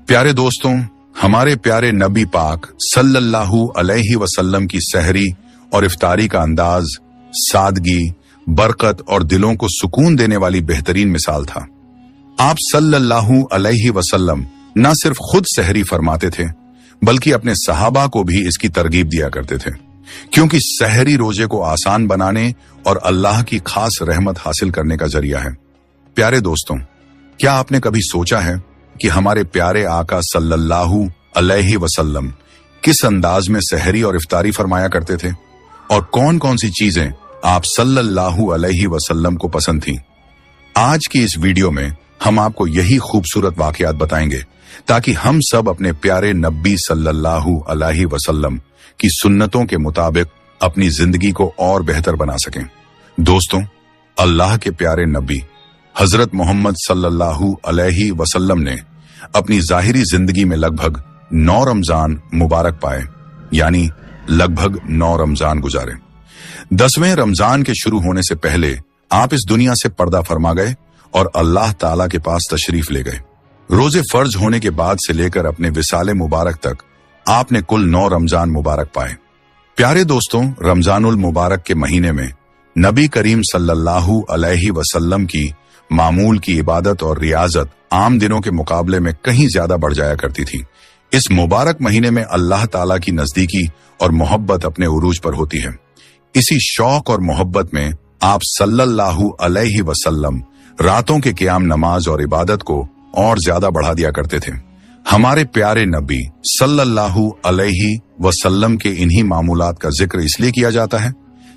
प्यारे दोस्तों, हमारे प्यारे नबी पाक सल्लल्लाहु अलैहि वसल्लम की सहरी और इफ्तारी का अंदाज, सादगी, बरकत और दिलों को सुकून देने वाली बेहतरीन मिसाल था। आप सल्लल्लाहु अलैहि वसल्लम न सिर्फ खुद सहरी फरमाते थे बल्कि अपने सहाबा को भी इसकी तरगीब दिया करते थे, क्योंकि सहरी रोजे को आसान बनाने और अल्लाह की खास रहमत हासिल करने का जरिया है। प्यारे दोस्तों, क्या आपने कभी सोचा है कि हमारे प्यारे आका सल्लल्लाहु अलैहि वसल्लम किस अंदाज में सहरी और इफ्तारी फरमाया करते थे और कौन कौन सी चीजें आप सल्लल्लाहु अलैहि वसल्लम को पसंद थीं? आज की इस वीडियो में हम आपको यही खूबसूरत वाकयात बताएंगे ताकि हम सब अपने प्यारे नबी सल्लल्लाहु अलैहि वसल्लम की सुन्नतों के मुताबिक अपनी जिंदगी को और बेहतर बना सकें। दोस्तों, अल्लाह के प्यारे नबी हजरत मोहम्मद सल्लल्लाहु अलैहि वसल्लम ने अपनी जाहिरी जिंदगी में लगभग 9 रमजान मुबारक पाए, यानी लगभग 9 रमजान गुजारे। 10वें रमजान के शुरू होने से पहले आप इस दुनिया से पर्दा फरमा गए और अल्लाह ताला के पास तशरीफ ले गए। रोजे फर्ज होने के बाद से लेकर अपने विसाले मुबारक तक आपने कुल 9 रमजान मुबारक पाए। प्यारे दोस्तों, रमजानुल मुबारक के महीने में नबी करीम सल्लल्लाहु अलैहि वसल्लम की मामूल की इबादत और रियाजत आम दिनों के मुकाबले में कहीं ज्यादा बढ़ जाया करती थी। इस मुबारक महीने में अल्लाह ताला की नजदीकी और मोहब्बत अपने उरूज पर होती है। इसी शौक और मोहब्बत में आप सल्लल्लाहु अलैहि वसल्लम रातों के क़ियाम नमाज और इबादत को और ज्यादा बढ़ा दिया करते थे। हमारे प्यारे नबी सल्लल्लाहु अलैहि वसल्लम के इन्हीं मामूलात का जिक्र इसलिए किया जाता है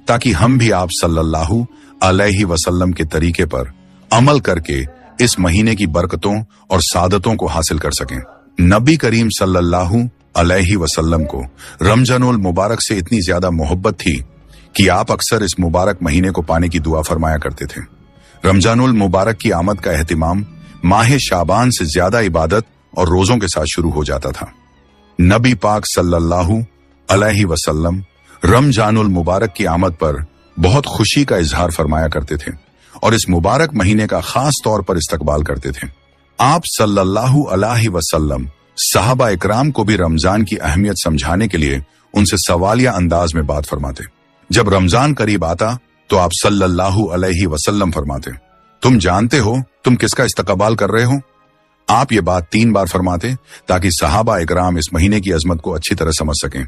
ताकि हम भी आप सल्लल्लाहु अलैहि वसल्लम के तरीके पर अमल करके इस महीने की बरकतों और सादतों को हासिल कर सकें। नबी करीम सल्लल्लाहु अलैहि वसल्लम को रमजानुल मुबारक से इतनी ज्यादा मोहब्बत थी कि आप अक्सर इस मुबारक महीने को पाने की दुआ फरमाया करते थे। रमजानुल मुबारक की आमद का एहतिमाम माह शाबान से ज्यादा इबादत और रोजों के साथ शुरू हो जाता था। नबी पाक सल्लल्लाहु अलैहि वसल्लम रमजानुल मुबारक की आमद पर बहुत खुशी का इजहार फरमाया करते थे और इस मुबारक महीने का खास तौर पर इस्तकबाल करते थे। आप सल्लल्लाहु अलैहि वसल्लम सहाबा इकराम को भी रमजान की अहमियत समझाने के लिए उनसे सवालिया अंदाज में बात फरमाते। जब रमजान करीब आता तो आप सल्लल्लाहु अलैहि वसल्लम फरमाते, तुम जानते हो तुम किसका इस्तकबाल कर रहे हो? आप ये बात 3 बार फरमाते ताकि सहाबा इकराम इस महीने की अजमत को अच्छी तरह समझ सकें।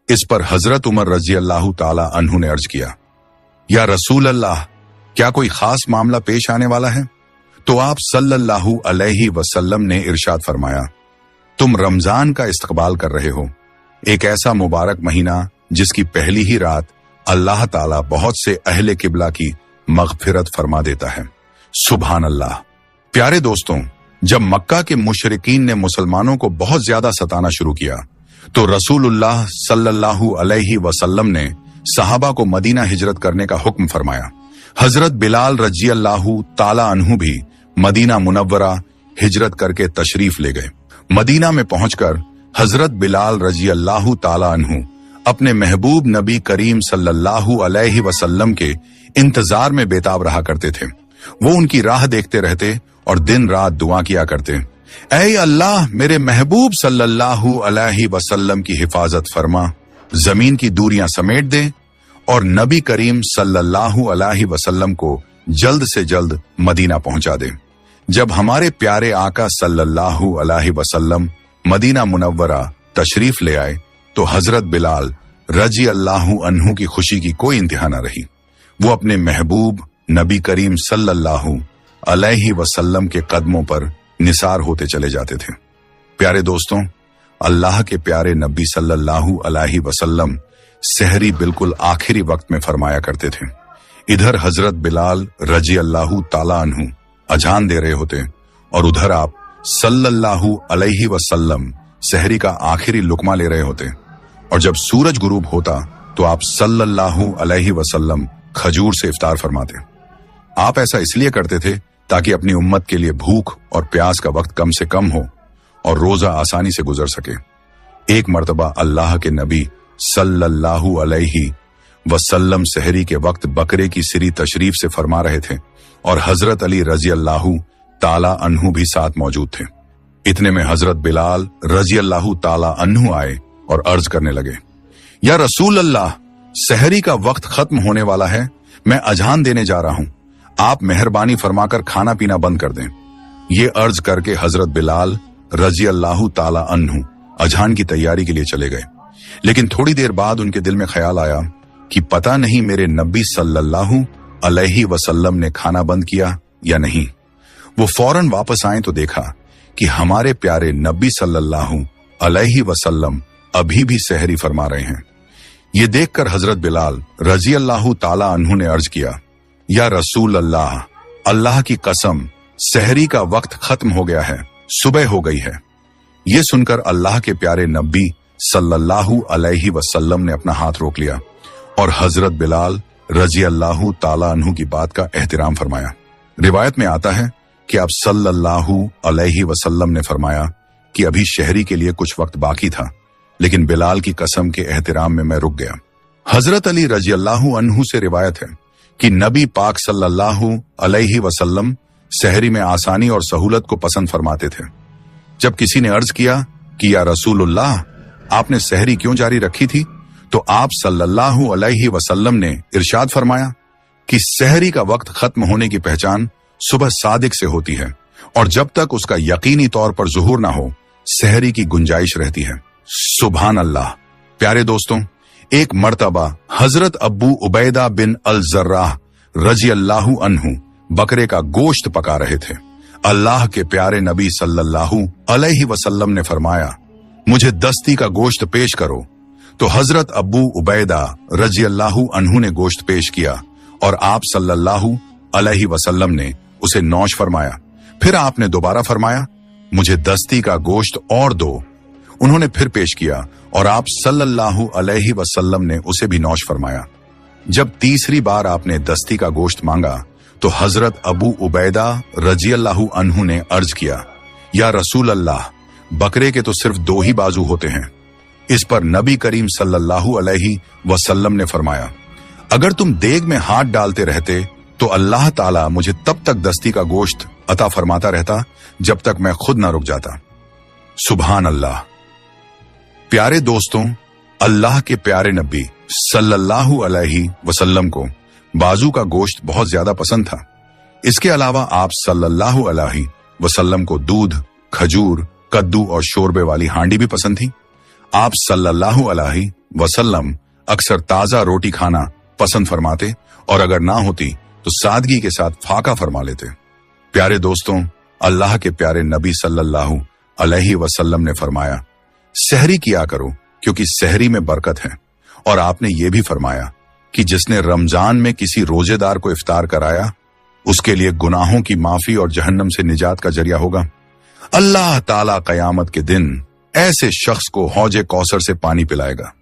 इस पर हजरत उमर रजी अल्लाह ताला अन्हु ने अर्ज किया, या रसूल अल्लाह, क्या कोई खास मामला पेश आने वाला है? तो आप सल्लल्लाहु अलैहि वसल्लम ने इरशाद फरमाया, तुम रमजान का इस्तकबाल कर रहे हो, एक ऐसा मुबारक महीना जिसकी पहली ही रात अल्लाह ताला बहुत से अहले किबला की मगफिरत फरमा देता है। सुभान अल्लाह। प्यारे दोस्तों, जब मक्का के मुशरिकीन ने मुसलमानों को बहुत ज्यादा सताना शुरू किया तो रसूलुल्लाह सल्लल्लाहु अलैहि वसल्लम ने सहाबा को मदीना हिजरत करने का हुक्म फरमाया। हजरत बिलाल रजी अल्लाहु ताला अन्हु भी मदीना मुनव्वरा हिजरत करके तशरीफ ले गए। मदीना में पहुंचकर हजरत बिलाल रजी अल्लाहु ताला अन्हु अपने महबूब नबी करीम सल्लल्लाहु अलैहि वसल्लम के इंतजार में बेताब रहा करते थे। वो उनकी राह देखते रहते और दिन रात दुआ किया करते, ऐ अल्लाह, मेरे महबूब सल्लल्लाहु अलैहि वसल्लम की हिफाजत फरमा, जमीन की दूरियां समेट दे और नबी करीम सल्लल्लाहु अलैहि वसल्लम को जल्द से जल्द मदीना पहुंचा दे। जब हमारे प्यारे आका सल्लल्लाहु अलैहि वसल्लम मदीना मुनव्वरा तशरीफ ले आए तो हजरत बिलाल रजी अल्लाहु अन्हु की खुशी की कोई इंतहा न रही। वो अपने महबूब नबी करीम सल्लल्लाहु अलैहि वसल्लम के कदमों पर निसार होते चले जाते थे। प्यारे दोस्तों, अल्लाह के प्यारे नबी सल्लल्लाहु अलैहि वसल्लम सहरी बिल्कुल आखिरी वक्त में फरमाया करते थे। इधर हजरत बिलाल रजी अल्लाहु ताला अन्हु अजान दे रहे होते और उधर आप सल्लल्लाहु अलैहि वसल्लम सहरी का आखिरी लुकमा ले रहे होते और जब सूरज गुरूब होता तो आप सल्लल्लाहु अलैहि वसल्लम खजूर से इफ्तार फरमाते। आप ऐसा इसलिए करते थे ताकि अपनी उम्मत के लिए भूख और प्यास का वक्त कम से कम हो और रोजा आसानी से गुजर सके। एक मर्तबा अल्लाह के नबी सल्लल्लाहु अलैहि वसल्लम सहरी के वक्त बकरे की सिरी तशरीफ से फरमा रहे थे और हजरत अली रजी अल्लाहु ताला अन्हु भी साथ मौजूद थे। इतने में हजरत बिलाल रजी अल्लाह ताला अन्हु आए और अर्ज करने लगे, या रसूल अल्लाह, सहरी का वक्त खत्म होने वाला है, मैं अजान देने जा रहा हूं, आप मेहरबानी फरमाकर खाना पीना बंद कर दें। ये अर्ज करके हजरत बिलाल रजी अल्लाह ताला अन्हु अजान की तैयारी के लिए चले गए। लेकिन थोड़ी देर बाद उनके दिल में ख्याल आया कि पता नहीं मेरे नबी सल्लल्लाहु अलैहि वसल्लम ने खाना बंद किया या नहीं। वो फौरन वापस आए तो देखा कि हमारे प्यारे नबी सल्लल्लाहु अलैहि वसल्लम अभी भी सहरी फरमा रहे हैं। ये देखकर हजरत बिलाल रजी अल्लाह ताला अन्हु ने अर्ज किया, या रसूल अल्लाह, अल्लाह की कसम, सहरी का वक्त खत्म हो गया है, सुबह हो गई है। ये सुनकर अल्लाह के प्यारे नबी सल्लल्लाहु अलैहि वसल्लम ने अपना हाथ रोक लिया और हजरत बिलाल रजी अल्लाह ताला अन्हु की बात का एहतराम फरमाया। रिवायत में आता है कि आप सल्लल्लाहु अलैहि वसल्लम ने फरमाया कि अभी शहरी के लिए कुछ वक्त बाकी था, लेकिन बिलाल की कसम के एहतराम में मैं रुक गया। हजरत अली रजी अल्लाह अन्हु से रिवायत है कि नबी पाक सल्लल्लाहु अलैहि वसल्लम सहरी में आसानी और सहूलत को पसंद फरमाते थे। जब किसी ने अर्ज किया कि या रसूलुल्लाह, आपने सहरी क्यों जारी रखी थी, तो आप सल्लल्लाहु अलैहि वसल्लम ने इरशाद फरमाया कि सहरी का वक्त खत्म होने की पहचान सुबह सादिक से होती है और जब तक उसका यकीनी तौर पर ज़ुहूर ना हो, सहरी की गुंजाइश रहती है। सुभान अल्लाह। प्यारे दोस्तों, एक मर्तबा हजरत अब्बू उबैदा बिन अल जर्राह रजी अल्लाह अन्हु बकरे का गोश्त पका रहे थे। अल्लाह के प्यारे नबी सल्लल्लाहु अलैहि वसल्लम ने फरमाया, मुझे दस्ती का गोश्त पेश करो। तो हजरत अब्बू उबैदा रजी अल्लाह अन्हु ने गोश्त पेश किया और आप सल्लल्लाहु अलैहि वसल्लम ने उसे नौश फरमाया। फिर आपने दोबारा फरमाया, मुझे दस्ती का गोश्त और दो। उन्होंने फिर पेश किया और आप सल्लल्लाहु अलैहि वसल्लम ने उसे भी नौश फरमाया। जब तीसरी बार आपने दस्ती का गोश्त मांगा तो हजरत अबू उबैदा रजी अल्लाह अन्हु ने अर्ज किया, या रसूल अल्लाह, बकरे के तो सिर्फ दो ही बाजू होते हैं। इस पर नबी करीम सल्लल्लाहु अलैहि वसल्लम ने फरमाया, अगर तुम देग में हाथ डालते रहते तो अल्लाह ताला मुझे तब तक दस्ती का गोश्त अता फरमाता रहता जब तक मैं खुद ना रुक जाता। सुभान अल्लाह। प्यारे दोस्तों, अल्लाह के प्यारे नबी सल्लल्लाहु अलैहि वसल्लम को बाजू का गोश्त बहुत ज्यादा पसंद था। इसके अलावा आप सल्लल्लाहु अलैहि वसल्लम को दूध, खजूर, कद्दू और शोरबे वाली हांडी भी पसंद थी। आप सल्लल्लाहु अलैहि वसल्लम अक्सर ताजा रोटी खाना पसंद फरमाते और अगर ना होती तो सादगी के साथ फाका फरमा लेते। प्यारे दोस्तों, अल्लाह के प्यारे नबी सल्लल्लाहु अलैहि वसल्लम ने फरमाया, सहरी किया करो क्योंकि सहरी में बरकत है। और आपने ये भी फरमाया कि जिसने रमजान में किसी रोजेदार को इफ्तार कराया उसके लिए गुनाहों की माफी और जहन्नम से निजात का जरिया होगा। अल्लाह ताला कयामत के दिन ऐसे शख्स को हौजे कौसर से पानी पिलाएगा।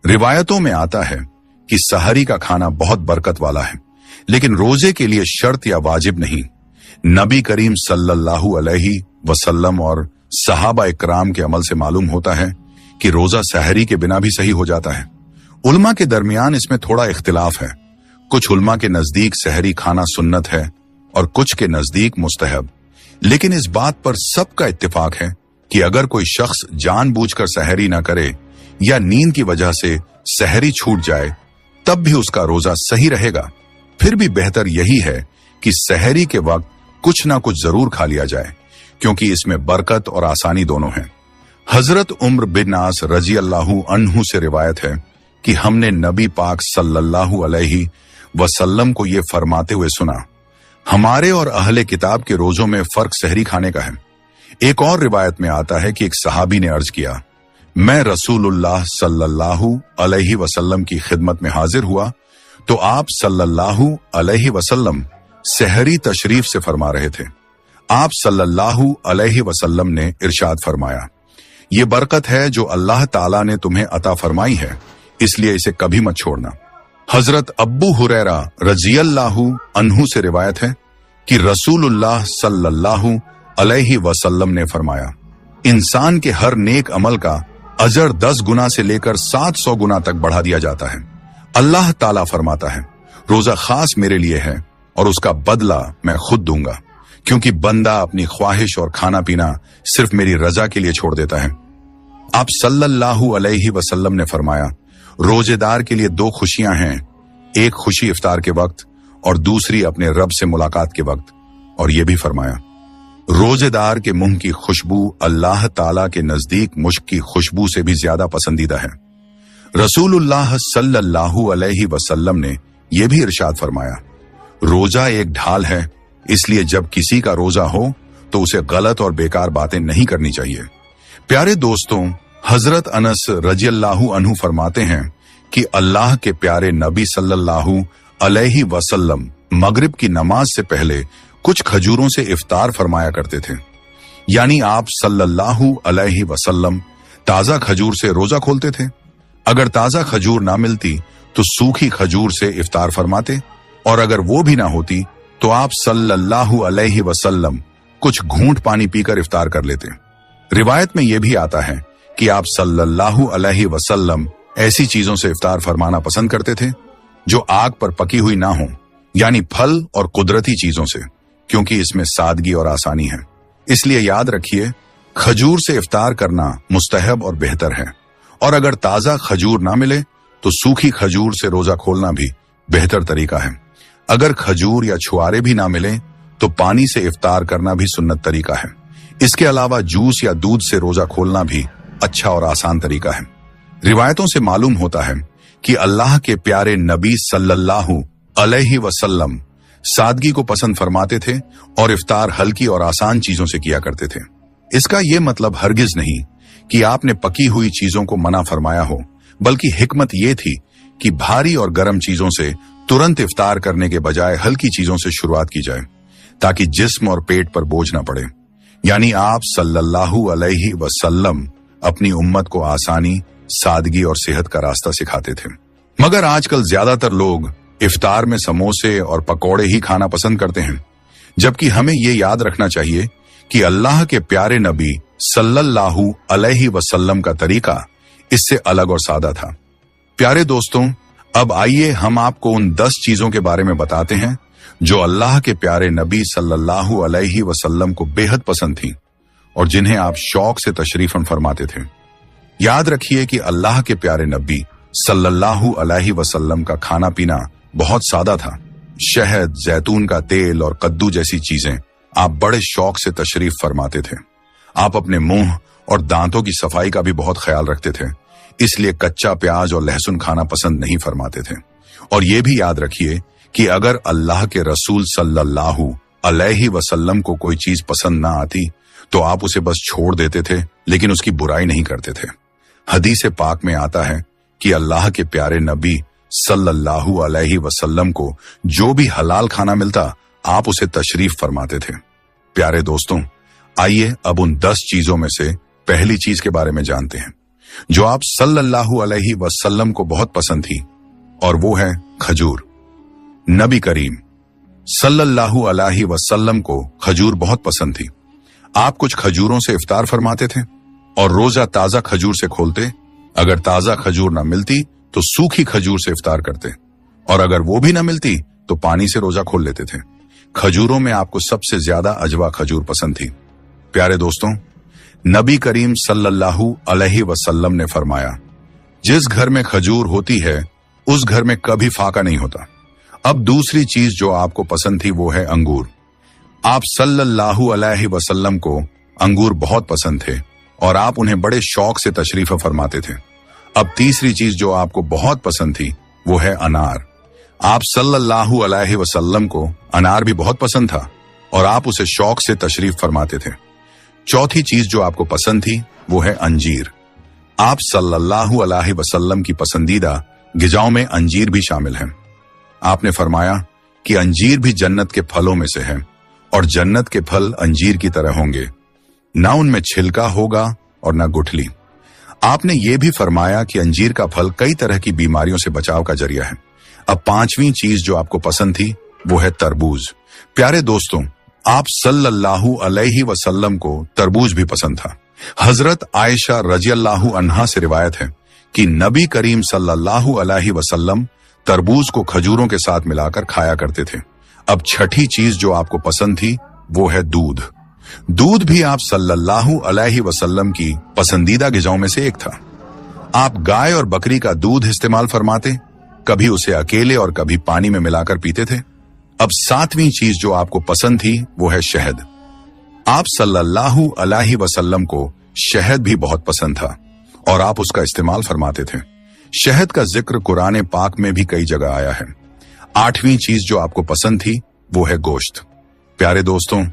रिवायतों में आता है कि सहरी का खाना बहुत बरकत वाला है, लेकिन रोजे के लिए शर्त या वाजिब नहीं। नबी करीम सल्लल्लाहु अलैहि वसल्लम और सहाबा इकराम के अमल से मालूम होता है कि रोजा सहरी के बिना भी सही हो जाता है। उलमा के दरमियान इसमें थोड़ा इख्तिलाफ है। कुछ उलमा के नजदीक सहरी खाना सुन्नत है और कुछ के नजदीक मुस्तहब। लेकिन इस बात पर सबका इत्तिफाक है कि अगर कोई शख्स जानबूझकर सहरी ना करे या नींद की वजह से सहरी छूट जाए तब भी उसका रोजा सही रहेगा। फिर भी बेहतर यही है कि सहरी के वक्त कुछ ना कुछ जरूर खा लिया जाए, क्योंकि इसमें बरकत और आसानी दोनों है। हजरत उम्र बिन आस रजी अल्लाह अन्हु से रिवायत है कि हमने नबी पाक सल्लल्लाहु अलैहि वसल्लम को ये फरमाते हुए सुना, हमारे और अहले किताब के रोजों में फर्क सहरी खाने का है। एक और रिवायत में आता है कि एक सहाबी ने अर्ज किया, मैं रसूलुल्लाह सल्लल्लाहु अलैहि वसल्लम की खिदमत में हाजिर हुआ तो आप सल्लल्लाहु अलैहि वसल्लम सहरी तशरीफ से फरमा रहे थे। आप सल्लल्लाहु अलैहि वसल्लम ने इरशाद फरमाया, ये बरकत है जो अल्लाह ताला ने तुम्हें अता फरमाई है, इसलिए इसे कभी मत छोड़ना। हजरत अब्बू हुरैरा रज़ियल्लाहु अन्हु से रिवायत है कि रसूलुल्लाह सल्लल्लाहु अलैहि वसल्लम ने फरमाया, इंसान के हर नेक अमल का अजर 10 गुना से लेकर 700 गुना तक बढ़ा दिया जाता है। अल्लाह ताला फरमाता है, रोजा खास मेरे लिए है और उसका बदला मैं खुद दूंगा, क्योंकि बंदा अपनी ख्वाहिश और खाना पीना सिर्फ मेरी रजा के लिए छोड़ देता है। आप सल्लल्लाहु अलैहि वसल्लम ने फरमाया, रोजेदार के लिए दो खुशियां हैं, एक खुशी इफ्तार के वक्त और दूसरी अपने रब से मुलाकात के वक्त। और यह भी फरमाया, रोजेदार के मुंह की खुशबू अल्लाह ताला के नजदीक मुश्क की खुशबू से भी ज्यादा पसंदीदा है। रसूलुल्लाह सल्लल्लाहु अलैहि वसल्लम ने यह भी इरशाद फरमाया, रोजा एक ढाल है, इसलिए जब किसी का रोजा हो तो उसे गलत और बेकार बातें नहीं करनी चाहिए। प्यारे दोस्तों, हजरत अनस रजियल्लाहु अन्हु फरमाते हैं कि अल्लाह के प्यारे नबी सल्लल्लाहु अलैहि वसल्लम मगरिब की नमाज से पहले कुछ खजूरों से इफ्तार फरमाया करते थे। यानी आप सल्लल्लाहु अलैहि वसल्लम ताजा खजूर से रोजा खोलते थे। अगर ताजा खजूर ना मिलती तो सूखी खजूर से इफ्तार फरमाते, और अगर वो भी ना होती तो आप सल्लल्लाहु अलैहि वसल्लम कुछ घूंट पानी पीकर इफ्तार कर लेते। रिवायत में यह भी आता है कि आप सल्लल्लाहु अलैहि वसल्लम ऐसी चीजों से इफ्तार फरमाना पसंद करते थे जो आग पर पकी हुई ना हो, यानी फल और कुदरती चीजों से, क्योंकि इसमें सादगी और आसानी है। इसलिए याद रखिए, खजूर से इफ्तार करना मुस्तहब और बेहतर है, और अगर ताजा खजूर ना मिले तो सूखी खजूर से रोजा खोलना भी बेहतर तरीका है। अगर खजूर या छुआरे भी ना मिले तो पानी से इफ्तार करना भी सुन्नत तरीका है। इसके अलावा जूस या दूध से रोजा खोलना भी अच्छा और आसान तरीका है। रिवायतों से मालूम होता है कि अल्लाह के प्यारे नबी सल्लल्लाहु अलैहि वसल्लम सादगी को पसंद फरमाते थे और इफ्तार हल्की और आसान चीजों से किया करते थे। इसका यह मतलब हरगिज नहीं कि आपने पकी हुई चीजों को मना फरमाया हो, बल्कि हिकमत यह थी कि भारी और गर्म चीजों से तुरंत इफ्तार करने के बजाय हल्की चीजों से शुरुआत की जाए, ताकि जिस्म और पेट पर बोझ न पड़े। यानी आप सल्लल्लाहु अलैहि वसल्लम अपनी उम्मत को आसानी, सादगी और सेहत का रास्ता सिखाते थे। मगर आजकल ज्यादातर लोग इफ्तार में समोसे और पकौड़े ही खाना पसंद करते हैं, जबकि हमें ये याद रखना चाहिए कि अल्लाह के प्यारे नबी सल्लल्लाहु अलैहि वसल्लम का तरीका इससे अलग और सादा था। प्यारे दोस्तों, अब आइए हम आपको उन 10 चीजों के बारे में बताते हैं जो अल्लाह के प्यारे नबी सल्लल्लाहु अलैहि वसल्लम को बेहद पसंद थी और जिन्हें आप शौक से तशरीफन फरमाते थे। याद रखिए कि अल्लाह के प्यारे नबी सल्लल्लाहु अलैहि वसल्लम का खाना पीना बहुत सादा था। शहद, जैतून का तेल और कद्दू जैसी चीजें आप बड़े शौक से तशरीफ फरमाते थे। आप अपने मुंह और दांतों की सफाई का भी बहुत ख्याल रखते थे, इसलिए कच्चा प्याज और लहसुन खाना पसंद नहीं फरमाते थे। और ये भी याद रखिए कि अगर अल्लाह के रसूल सल्लल्लाहु अलैहि वसल्लम को कोई चीज पसंद ना आती तो आप उसे बस छोड़ देते थे, लेकिन उसकी बुराई नहीं करते थे। हदीस पाक में आता है कि अल्लाह के प्यारे नबी सल्लल्लाहु अलैहि वसल्लम को जो भी हलाल खाना मिलता आप उसे तशरीफ फरमाते थे। प्यारे दोस्तों, आइए अब उन 10 चीजों में से पहली चीज के बारे में जानते हैं जो आप सल्लल्लाहु अलैहि वसल्लम को बहुत पसंद थी, और वो है खजूर। नबी करीम सल्लल्लाहु अलैहि वसल्लम को खजूर बहुत पसंद थी। आप कुछ खजूरों से इफ्तार फरमाते थे और रोजा ताजा खजूर से खोलते। अगर ताजा खजूर ना मिलती तो सूखी खजूर से इफ्तार करते, और अगर वो भी ना मिलती तो पानी से रोजा खोल लेते थे। खजूरों में आपको सबसे ज्यादा अजवा खजूर पसंद थी। प्यारे दोस्तों, नबी करीम सल्लल्लाहु अलैहि वसल्लम ने फरमाया, जिस घर में खजूर होती है उस घर में कभी फाका नहीं होता। अब दूसरी चीज जो आपको पसंद थी वो है अंगूर। आप सल्लल्लाहु अलैहि वसल्लम को अंगूर बहुत पसंद थे और आप उन्हें बड़े शौक से तशरीफ फरमाते थे। अब तीसरी चीज जो आपको बहुत पसंद थी वो है अनार। आप सल्लल्लाहु अलैहि वसल्लम को अनार भी बहुत पसंद था और आप उसे शौक से तशरीफ फरमाते थे। चौथी चीज जो आपको पसंद थी वो है अंजीर। आप सल्लल्लाहु अलैहि वसल्लम की पसंदीदा गिजाओं में अंजीर भी शामिल है। आपने फरमाया कि अंजीर भी जन्नत के फलों में से है और जन्नत के फल अंजीर की तरह होंगे, ना उनमें छिलका होगा और ना गुठली। आपने ये भी फरमाया कि अंजीर का फल कई तरह की बीमारियों से बचाव का जरिया है। अब पांचवी चीज जो आपको पसंद थी वो है तरबूज। प्यारे दोस्तों, आप सल्लल्लाहु अलैहि वसल्लम को तरबूज भी पसंद था। हजरत आयशा रजियल्लाहु अन्हा से रिवायत है कि नबी करीम सल्लल्लाहु अलैहि वसल्लम तरबूज को खजूरों के साथ मिलाकर खाया करते थे। अब छठी चीज जो आपको पसंद थी वो है दूध। दूध भी आप सल्लल्लाहु अलैहि वसल्लम की पसंदीदा ग़िज़ाओं में से एक था। आप गाय और बकरी का दूध इस्तेमाल फरमाते, कभी उसे अकेले और कभी पानी में मिलाकर पीते थे। अब 7वीं चीज जो आपको पसंद थी वो है शहद। आप सल्लल्लाहु अलैहि वसल्लम को शहद भी बहुत पसंद था और आप उसका इस्तेमाल फरमाते थे। शहद का जिक्र कुरान पाक में भी कई जगह आया है। 8वीं चीज जो आपको पसंद थी वो है गोश्त। प्यारे दोस्तों,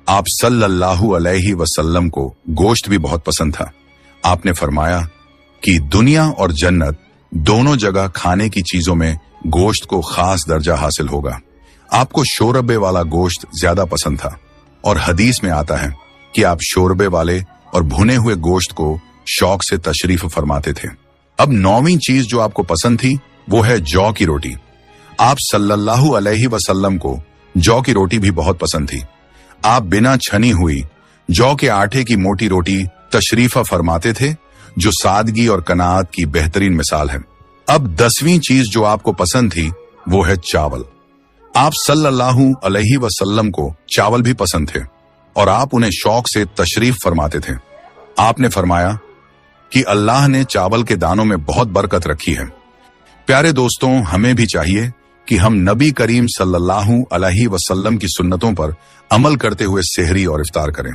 आप सल्लल्लाहु अलैहि वसल्लम को गोश्त भी बहुत पसंद था। आपने फरमाया कि दुनिया और जन्नत दोनों जगह खाने की चीजों में गोश्त को खास दर्जा हासिल होगा। आपको शोरबे वाला गोश्त ज्यादा पसंद था और हदीस में आता है कि आप शोरबे वाले और भुने हुए गोश्त को शौक से तशरीफ फरमाते थे। अब 9वीं चीज जो आपको पसंद थी वो है जौ की रोटी। आप सल्लल्लाहु अलैहि वसल्लम को जौ की रोटी भी बहुत पसंद थी। आप बिना छनी हुई जौ के आटे की मोटी रोटी तशरीफा फरमाते थे, जो सादगी और कनाअत की बेहतरीन मिसाल है। अब 10वीं चीज जो आपको पसंद थी वो है चावल। आप सल्लल्लाहु अलैहि वसल्लम को चावल भी पसंद थे और आप उन्हें शौक से तशरीफ फरमाते थे। आपने फरमाया कि अल्लाह ने चावल के दानों में बहुत बरकत रखी है। प्यारे दोस्तों, हमें भी चाहिए कि हम नबी करीम सल्लल्लाहु अलैहि वसल्लम की सुन्नतों पर अमल करते हुए सेहरी और इफ्तार करें।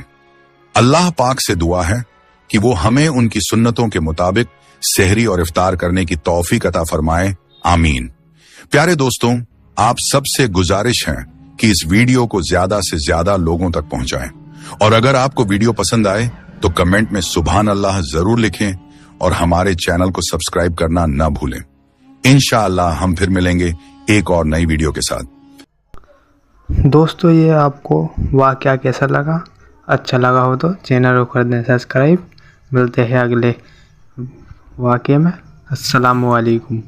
अल्लाह पाक से दुआ है कि वो हमें उनकी सुन्नतों के मुताबिक सेहरी और इफ्तार करने की तौफीक अता फरमाए। आमीन। प्यारे दोस्तों, आप सबसे गुजारिश है कि इस वीडियो को ज्यादा से ज्यादा लोगों तक पहुंचाएं और अगर आपको वीडियो पसंद आए तो कमेंट में सुभान अल्लाह जरूर लिखें और हमारे चैनल को सब्सक्राइब करना न भूलें। इंशाअल्लाह हम फिर मिलेंगे एक और नई वीडियो के साथ। दोस्तों, ये आपको वाकया कैसा लगा? अच्छा लगा हो तो चैनल को कर दें सब्सक्राइब। मिलते हैं अगले वाकये में। अस्सलामु अलैकुम।